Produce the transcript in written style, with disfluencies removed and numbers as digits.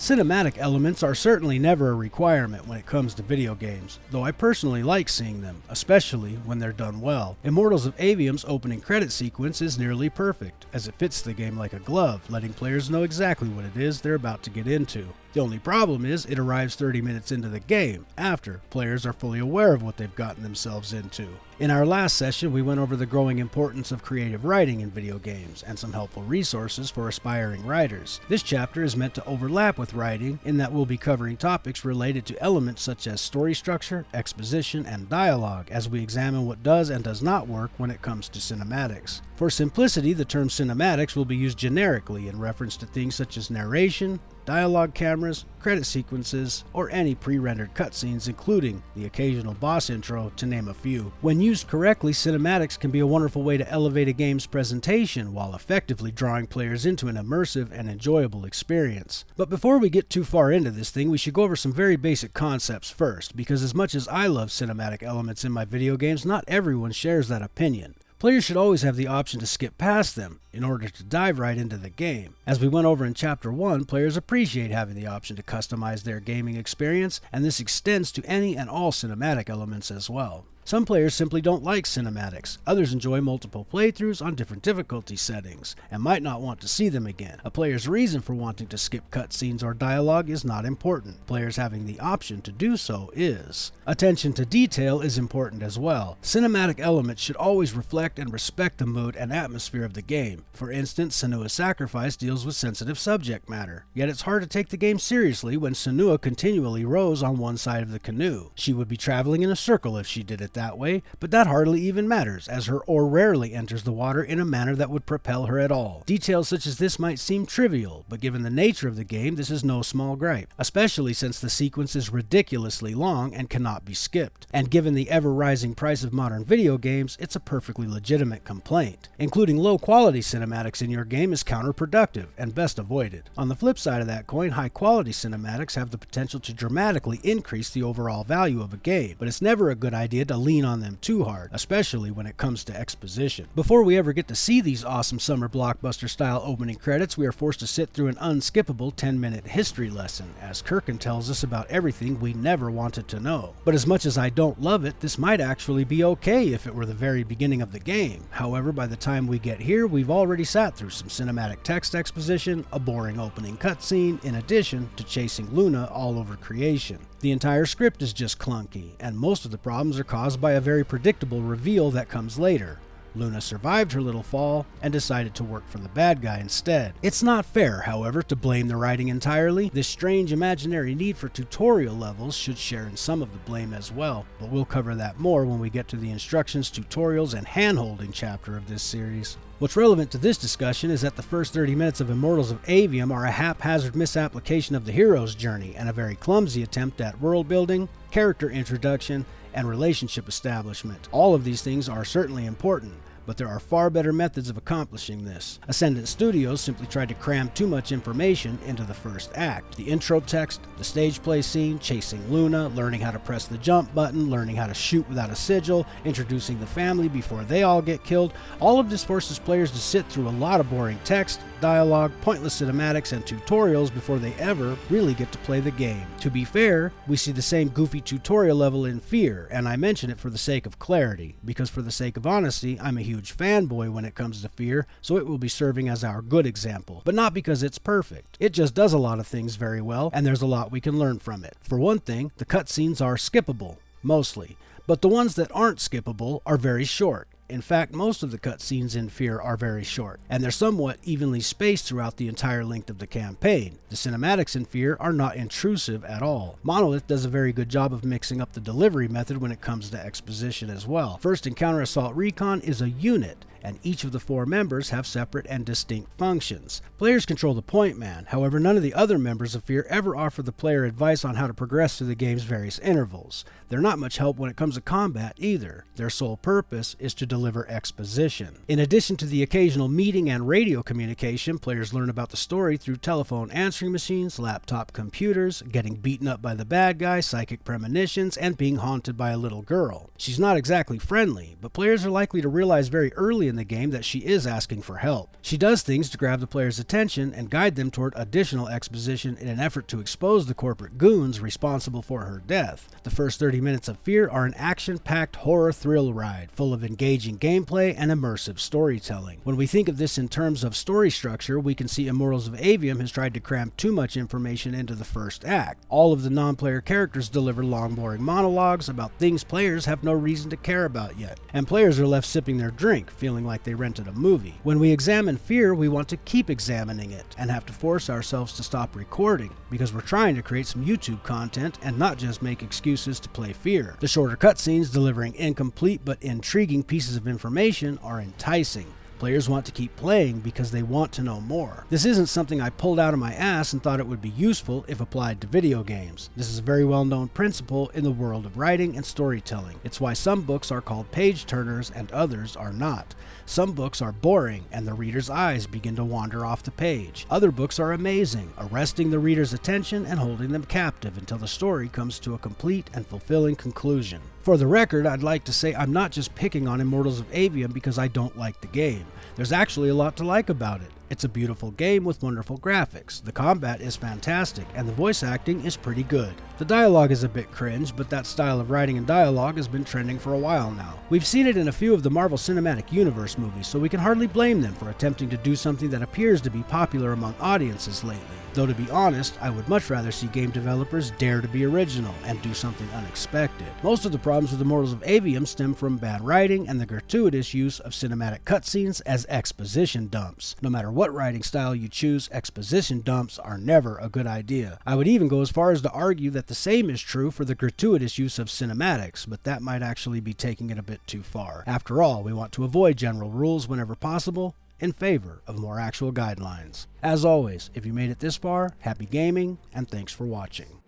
Cinematic elements are certainly never a requirement when it comes to video games, though I personally like seeing them, especially when they're done well. Immortals of Aveum's opening credit sequence is nearly perfect, as it fits the game like a glove, letting players know exactly what it is they're about to get into. The only problem is it arrives 30 minutes into the game, after players are fully aware of what they've gotten themselves into. In our last session, we went over the growing importance of creative writing in video games, and some helpful resources for aspiring writers. This chapter is meant to overlap with writing, in that we'll be covering topics related to elements such as story structure, exposition, and dialogue, as we examine what does and does not work when it comes to cinematics. For simplicity, the term cinematics will be used generically in reference to things such as narration, dialogue cameras, credit sequences, or any pre-rendered cutscenes, including the occasional boss intro, to name a few. When used correctly, cinematics can be a wonderful way to elevate a game's presentation while effectively drawing players into an immersive and enjoyable experience. But before we get too far into this thing, we should go over some very basic concepts first, because as much as I love cinematic elements in my video games, not everyone shares that opinion. Players should always have the option to skip past them in order to dive right into the game. As we went over in Chapter 1, players appreciate having the option to customize their gaming experience, and this extends to any and all cinematic elements as well. Some players simply don't like cinematics, others enjoy multiple playthroughs on different difficulty settings, and might not want to see them again. A player's reason for wanting to skip cutscenes or dialogue is not important. Players having the option to do so is. Attention to detail is important as well. Cinematic elements should always reflect and respect the mood and atmosphere of the game. For instance, Senua's Sacrifice deals with sensitive subject matter, yet it's hard to take the game seriously when Senua continually rows on one side of the canoe. She would be traveling in a circle if she did it that way, but that hardly even matters, as her oar rarely enters the water in a manner that would propel her at all. Details such as this might seem trivial, but given the nature of the game, this is no small gripe, especially since the sequence is ridiculously long and cannot be skipped. And given the ever-rising price of modern video games, it's a perfectly legitimate complaint. Including low-quality cinematics in your game is counterproductive and best avoided. On the flip side of that coin, high-quality cinematics have the potential to dramatically increase the overall value of a game, but it's never a good idea to lean on them too hard, especially when it comes to exposition. Before we ever get to see these awesome summer blockbuster style opening credits, we are forced to sit through an unskippable 10-minute history lesson, as Kirkin tells us about everything we never wanted to know. But as much as I don't love it, this might actually be okay if it were the very beginning of the game. However, by the time we get here, we've already sat through some cinematic text exposition, a boring opening cutscene, in addition to chasing Luna all over creation. The entire script is just clunky, and most of the problems are caused by a very predictable reveal that comes later. Luna survived her little fall and decided to work for the bad guy instead. It's not fair, however, to blame the writing entirely. This strange imaginary need for tutorial levels should share in some of the blame as well, but we'll cover that more when we get to the instructions, tutorials, and hand-holding chapter of this series. What's relevant to this discussion is that the first 30 minutes of Immortals of Aveum are a haphazard misapplication of the hero's journey and a very clumsy attempt at world building, character introduction, and relationship establishment. All of these things are certainly important, but there are far better methods of accomplishing this. Ascendant Studios simply tried to cram too much information into the first act. The intro text, the stage play scene, chasing Luna, learning how to press the jump button, learning how to shoot without a sigil, introducing the family before they all get killed. All of this forces players to sit through a lot of boring text, dialogue, pointless cinematics, and tutorials before they ever really get to play the game. To be fair, we see the same goofy tutorial level in Fear, and I mention it for the sake of clarity, because for the sake of honesty, I'm a huge fanboy when it comes to Fear, so it will be serving as our good example, but not because it's perfect. It just does a lot of things very well, and there's a lot we can learn from it. For one thing, the cutscenes are skippable, mostly, but the ones that aren't skippable are very short. In fact, most of the cutscenes in Fear are very short, and they're somewhat evenly spaced throughout the entire length of the campaign. The cinematics in Fear are not intrusive at all. Monolith does a very good job of mixing up the delivery method when it comes to exposition as well. First Encounter Assault Recon is a unit, and each of the 4 members have separate and distinct functions. Players control the point man, however none of the other members of Fear ever offer the player advice on how to progress through the game's various intervals. They're not much help when it comes to combat either. Their sole purpose is to deliver exposition. In addition to the occasional meeting and radio communication, players learn about the story through telephone answering machines, laptop computers, getting beaten up by the bad guy, psychic premonitions, and being haunted by a little girl. She's not exactly friendly, but players are likely to realize very early in the game that she is asking for help. She does things to grab the player's attention and guide them toward additional exposition in an effort to expose the corporate goons responsible for her death. The first 30 minutes of Fear are an action-packed horror thrill ride, full of engaging gameplay and immersive storytelling. When we think of this in terms of story structure, we can see Immortals of Aveum has tried to cram too much information into the first act. All of the non-player characters deliver long, boring monologues about things players have no reason to care about yet, and players are left sipping their drink, feeling like they rented a movie. When we examine Fear, we want to keep examining it, and have to force ourselves to stop recording, because we're trying to create some YouTube content and not just make excuses to play Fear. The shorter cutscenes delivering incomplete but intriguing pieces of information are enticing. Players want to keep playing because they want to know more. This isn't something I pulled out of my ass and thought it would be useful if applied to video games. This is a very well-known principle in the world of writing and storytelling. It's why some books are called page turners and others are not. Some books are boring and the reader's eyes begin to wander off the page. Other books are amazing, arresting the reader's attention and holding them captive until the story comes to a complete and fulfilling conclusion. For the record, I'd like to say I'm not just picking on Immortals of Aveum because I don't like the game. There's actually a lot to like about it. It's a beautiful game with wonderful graphics, the combat is fantastic, and the voice acting is pretty good. The dialogue is a bit cringe, but that style of writing and dialogue has been trending for a while now. We've seen it in a few of the Marvel Cinematic Universe movies, so we can hardly blame them for attempting to do something that appears to be popular among audiences lately. Though to be honest, I would much rather see game developers dare to be original and do something unexpected. Most of the problems with Immortals of Aveum stem from bad writing and the gratuitous use of cinematic cutscenes as exposition dumps. No matter what writing style you choose, exposition dumps are never a good idea. I would even go as far as to argue that the same is true for the gratuitous use of cinematics, but that might actually be taking it a bit too far. After all, we want to avoid general rules whenever possible, in favor of more actual guidelines. As always, if you made it this far, happy gaming, and thanks for watching.